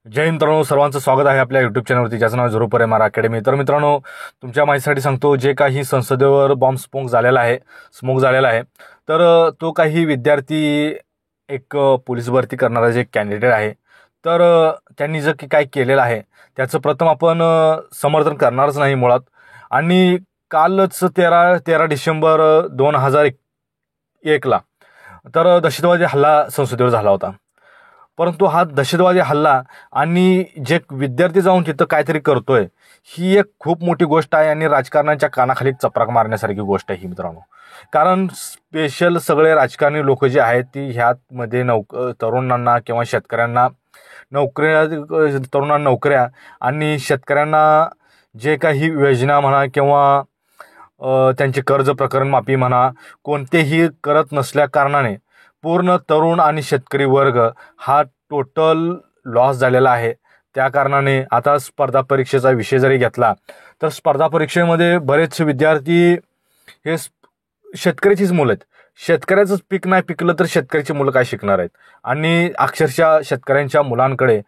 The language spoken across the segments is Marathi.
जय हिंद मित्रांनो, सर्वांचं स्वागत आहे आपल्या यूट्यूब चॅनलवरती, ज्याचं नाव झुरूपर एम आर अकॅडमी. तर मित्रांनो, तुमच्या माहितीसाठी सांगतो, जे काही संसदेवर बॉम्ब स्मोक झालेला आहे तर तो काही विद्यार्थी एक पोलीस भरती करणारा जे कॅन्डिडेट आहे, तर त्यांनी जे काय केलेलं आहे त्याचं प्रथम आपण समर्थन करणारच नाही मुळात. आणि कालच 13 डिसेंबर 2001ला तर दहशतवादी हल्ला संसदेवर झाला होता. परंतु हा दहशतवादी हल्ला आणि जे विद्यार्थी जाऊन तिथं काहीतरी करतोय, ही एक खूप मोठी गोष्ट आहे आणि राजकारणाच्या कानाखाली चपराक मारण्यासारखी गोष्ट आहे ही मित्रांनो. कारण स्पेशल सगळे राजकारणी लोक जे आहेत ती ह्यामध्ये तरुणांना किंवा शेतकऱ्यांना नोकऱ्या आणि शेतकऱ्यांना जे काही योजना म्हणा किंवा त्यांचे कर्ज प्रकरण माफी म्हणा कोणतेही करत नसल्या कारणाने पूर्ण तरुण आणि शेतकरी वर्ग हा टोटल लॉस झालेला आहे. त्या कारणाने आता स्पर्धा परीक्षेचा विषय जरी घेतला तर स्पर्धा परीक्षेमध्ये बरेच विद्यार्थी हे शेतकऱ्याचीच मुलं आहेत. शेतकऱ्याचंच पीक नाही पिकलं तर शेतकऱ्याची मुलं काय शिकणार आहेत. आणि अक्षरशः शेतकऱ्यांच्या मुलांकडे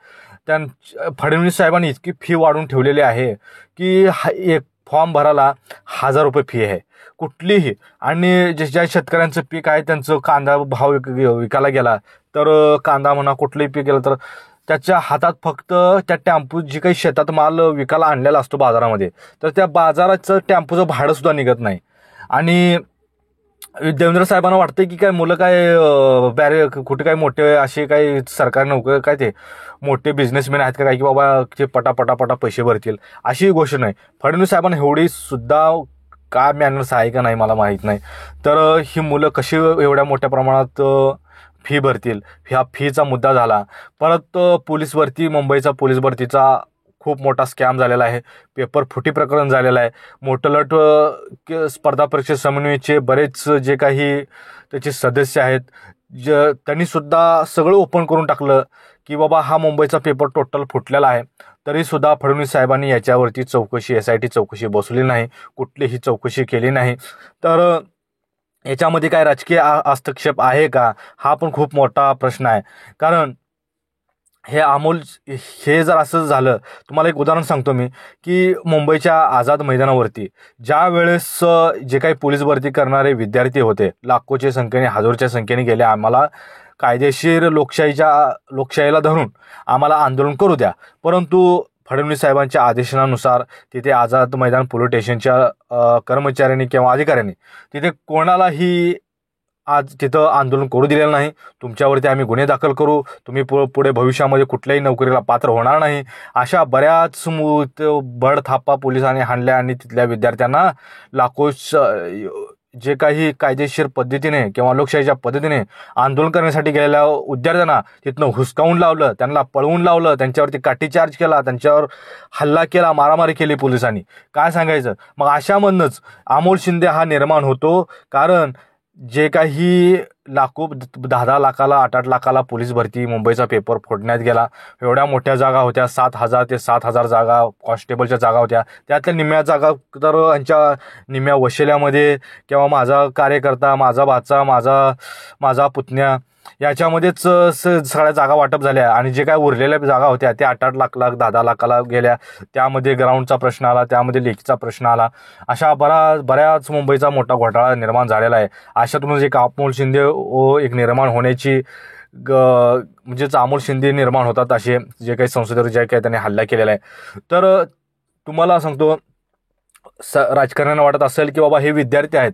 फडणवीस साहेबांनी इतकी फी वाढवून ठेवलेली आहे की एक फॉर्म भरायला 1000 रुपये फी आहे कुठलीही. आणि ज्या शेतकऱ्यांचं पीक आहे त्यांचं कांदा भाव विकायला गेला तर कांदा म्हणा कुठलंही पीक गेलं तर त्याच्या हातात फक्त त्या टेम्पो जी काही शेतात माल विकायला आणलेला असतो बाजारामध्ये, तर त्या बाजाराचं टेम्पोचं भाडं सुद्धा निघत नाही. आणि देवेंद्र साहेबांना वाटतं की काय मुलं काय कुठे काय मोठे असे काही सरकारी नोकरी काय ते मोठे बिझनेसमॅन आहेत का काय की बाबा ते पटापटा पैसे भरतील, अशी गोष्ट नाही. फडणवीस साहेबांना एवढी सुद्धा काय मॅनर्स आहे का नाही मला माहीत नाही. तर ही मुलं कशी एवढ्या मोठ्या प्रमाणात फी भरतील, ह्या फीचा मुद्दा झाला. परत मुंबईचा पोलीस भरतीचा खूप मोठा स्कॅम झालेला आहे. पेपर फुटी प्रकरण झालेलं आहे. मोठलट स्पर्धा परीक्षा समन्वयाचे बरेच जे काही त्याचे सदस्य आहेत त्यांनी सुद्धा सगळं ओपन करून टाकलं की बाबा हा मुंबईचा पेपर टोटल फुटलेला आहे. तरी सुद्धा फडणवीस साहेबांनी याच्यावरती SIT चौकशी बसवली नाही, कुठलीही चौकशी केली नाही. तर याच्यामध्ये काय राजकीय हस्तक्षेप आहे का, हा पण खूप मोठा प्रश्न आहे. कारण हे जर असं झालं, तुम्हाला एक उदाहरण सांगतो मी की मुंबईच्या आझाद मैदानावरती ज्या वेळेस जे काही पोलीस भरती करणारे विद्यार्थी होते लाखोच्या संख्येने हजारोच्या संख्येने गेले, आम्हाला कायदेशीर लोकशाहीला धरून आम्हाला आंदोलन करू द्या. परंतु फडणवीस साहेबांच्या आदेशानुसार तिथे आझाद मैदान पोलीस स्टेशनच्या कर्मचाऱ्यांनी किंवा अधिकाऱ्यांनी तिथे कोणालाही आज तिथं आंदोलन करू दिलेलं नाही. तुमच्यावरती आम्ही गुन्हे दाखल करू, तुम्ही पुढे भविष्यामध्ये कुठल्याही नोकरीला पात्र होणार नाही, अशा बऱ्याच बडथापा पोलिसांनी हाणल्या. आणि तिथल्या विद्यार्थ्यांना लाखो जे काही कायदेशीर पद्धतीने किंवा लोकशाहीच्या पद्धतीने आंदोलन करण्यासाठी गेलेल्या विद्यार्थ्यांना तिथनं हुसकावून लावलं, त्यांना पळवून लावलं, त्यांच्यावरती लाठीचार्ज केला, त्यांच्यावर हल्ला केला, मारामारी केली पोलिसांनी. काय सांगायचं. मग अशामधनंच अमोल शिंदे हा निर्माण होतो. कारण जे काही लाखो 10 लाखाला 8 लाखाला पोलीस भरती मुंबईचा पेपर फोडण्यात गेला. एवढ्या मोठ्या जागा होत्या, 7,000 ते 7,000 जागा कॉन्स्टेबलच्या जागा होत्या. त्यातल्या निम्म्या जागा तर यांच्या निम्म्या वशिल्यामध्ये किंवा माझा कार्यकर्ता, माझा भाचा, माझा पुतण्या याच्यामध्येच सगळ्या जागा वाटप झाल्या. आणि जे काय उरलेल्या जागा होत्या त्या 8 लाख 10 लाखाला गेल्या. त्यामध्ये ग्राउंडचा प्रश्न आला, त्यामध्ये लेखीचा प्रश्न आला. अशा बऱ्याच मुंबईचा मोठा घोटाळा निर्माण झालेला आहे. अशातूनच एक अमोल शिंदे एक निर्माण होण्याची म्हणजेच अमोल शिंदे निर्माण होतात असे जे काही संसदेवर जे काही त्यांनी हल्ला केलेला आहे. तर तुम्हाला सांगतो, राजकारण्यांना वाटत असेल की बाबा हे विद्यार्थी आहेत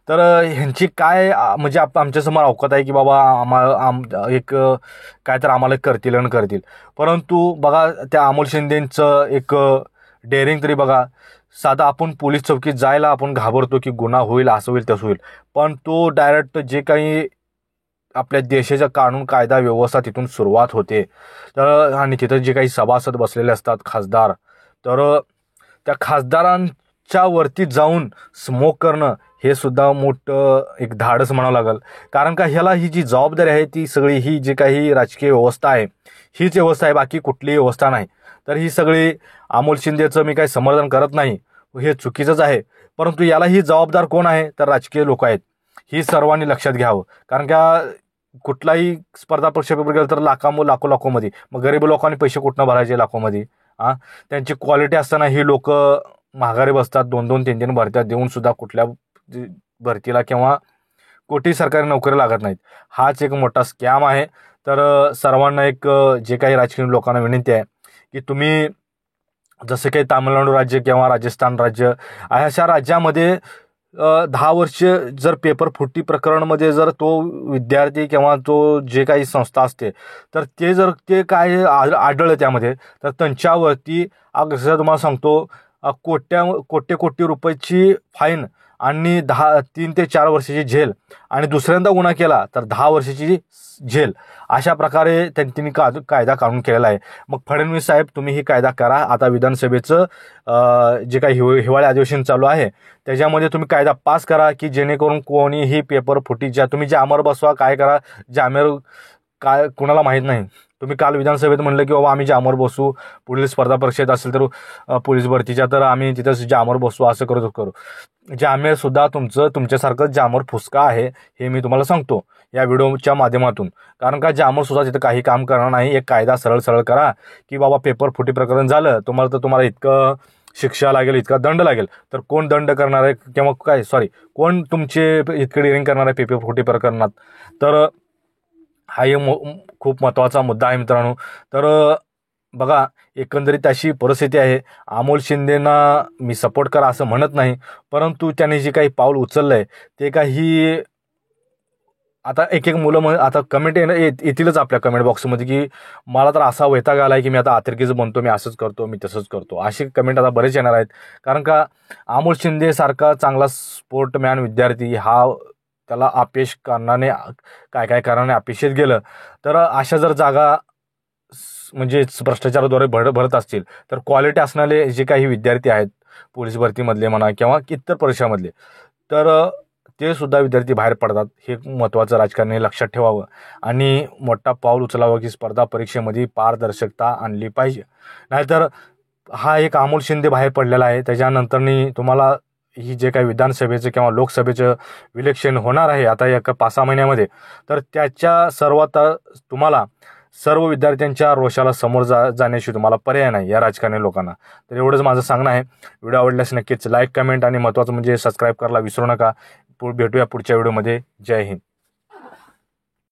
तर ह्यांची काय म्हणजे आमच्यासमोर अवकात आहे की बाबा एक काय तर आम्हाला करतील. परंतु बघा त्या अमोल शिंदेचं एक डेअरिंग तरी बघा. साधा आपण पोलीस चौकीत जायला आपण घाबरतो की गुन्हा होईल, असं होईल तसं होईल, पण तो डायरेक्ट जे काही आपल्या देशाच्या कानून कायदा व्यवस्था तिथून सुरुवात होते. तर आणि तिथं जे काही सभासद बसलेले असतात खासदार, तर त्या खासदारांच्या वरती जाऊन स्मोक करणं हे सुद्धा मोठं एक धाडस म्हणावं लागेल. कारण का ह्याला ही जी जबाबदारी आहे ती सगळी ही जी काही राजकीय व्यवस्था आहे हीच व्यवस्था आहे, बाकी कुठलीही व्यवस्था नाही. तर ही सगळी अमोल शिंदेचं मी काही समर्थन करत नाही, हे चुकीचंच आहे. परंतु याला ही जबाबदार कोण आहे तर राजकीय लोक आहेत. ही सर्वांनी लक्षात घ्यावं. कारण का कुठलाही स्पर्धा परीक्षा पेपर गेला तर लाखोमध्ये, मग गरीब लोकांनी पैसे कुठनं भरायचे लाखोमध्ये? त्यांची क्वालिटी असताना ही लोक माघारी बसतात, 2-2, 3-3 भरत्या देऊन सुद्धा कुठल्या भरतीला किंवा कोटी सरकारी नोकरी लागत नाहीत. हाच एक मोठा स्कॅम आहे. तर सर्वांना एक जे काही राजकीय लोकांना विनंती आहे की तुम्ही जसे काही तामिळनाडू राज्य किंवा राजस्थान राज्य अशा राज्यामध्ये 10 वर्ष जर पेपर फुटी प्रकरणमध्ये जर तो विद्यार्थी किंवा तो जे काही संस्था असते तर जर ते काय आढळलं त्यामध्ये, तर त्यांच्यावरती जसं तुम्हाला सांगतो कोटी रुपयाची फाईन आणि 3 ते 4 वर्षाची जेल, आणि दुसऱ्यांदा गुन्हा केला तर 10 वर्षाची जेल, अशा प्रकारे त्यांनी कायदा काढून केलेला आहे. मग फडणवीस साहेब, तुम्ही ही कायदा करा. आता विधानसभेचं जे काही हिवाळी अधिवेशन चालू आहे त्याच्यामध्ये तुम्ही कायदा पास करा की जेणेकरून कोणीही पेपर फुटी तुम्ही जामेवर बसवा, काय करा, जामेवर काय कुणाला माहीत नाही. तुम्ही काल विधानसभेत म्हणलं की बाबा आम्ही जामेवर बसू, पुढील स्पर्धा परीक्षेत असेल तर पोलीस भरतीच्या तर आम्ही तिथं जामेवर बसू, असं करू. जामेवर सुद्धा तुमच्यासारखं जामेवर फुसका आहे, हे मी तुम्हाला सांगतो या व्हिडिओच्या माध्यमातून. कारण का जामेवर सुद्धा तिथं काही काम करणार नाही. एक कायदा सरळ करा की बाबा पेपर फुटी प्रकरण झालं तुम्हाला इतकं शिक्षा लागेल, इतका दंड लागेल, तर कोण दंड करणार आहे किंवा कोण तुमचे इतके डिरिंग करणार आहे पेपर फुटी प्रकरणात? तर हा खूप महत्त्वाचा मुद्दा आहे मित्रांनो. तर बघा, एकंदरीत अशी परिस्थिती आहे. अमोल शिंदेना मी सपोर्ट करा असं म्हणत नाही, परंतु त्याने जे काही पाऊल उचललंय ते काही आता एक मुलं आता कमेंट येतीलच आपल्या कमेंट बॉक्समध्ये की मला तर असा वैताग आलाय की मी आता आतर्कीचं बनतो, मी असंच करतो, मी तसंच करतो, असे कमेंट आता बरेच येणार आहेत. कारण का अमोल शिंदे सारखा चांगला स्पोर्टमॅन विद्यार्थी त्याला अपयश कारणाने काय कारणाने अपेक्षित गेलं, तर अशा जर जागा म्हणजे भ्रष्टाचाराद्वारे भरत असतील तर क्वालिटी असणारे जे काही विद्यार्थी आहेत पोलीस भरतीमधले म्हणा किंवा इतर परीक्षामधले, तर ते सुद्धा विद्यार्थी बाहेर पडतात. हे महत्त्वाचं राजकारणी लक्षात ठेवावं आणि मोठा पाऊल उचलावं की स्पर्धा परीक्षेमध्ये पारदर्शकता आणली पाहिजे. नाहीतर हा एक अमोल शिंदे बाहेर पडलेला आहे, त्याच्यानंतरनी तुम्हाला ही जे काही विधानसभेचं किंवा लोकसभेचं इलेक्शन होणार आहे आता एका 5-6 महिन्यामध्ये, तर त्याच्या सर्वात तुम्हाला सर्व विद्यार्थ्यांच्या रोषाला समोर जाण्याशी तुम्हाला पर्याय नाही या राजकारणी लोकांना. तर एवढंच माझं सांगणं आहे. व्हिडिओ आवडल्यास नक्कीच लाईक, कमेंट आणि महत्त्वाचं म्हणजे सबस्क्राईब करायला विसरू नका. भेटूया पुढच्या व्हिडिओमध्ये. जय हिंद.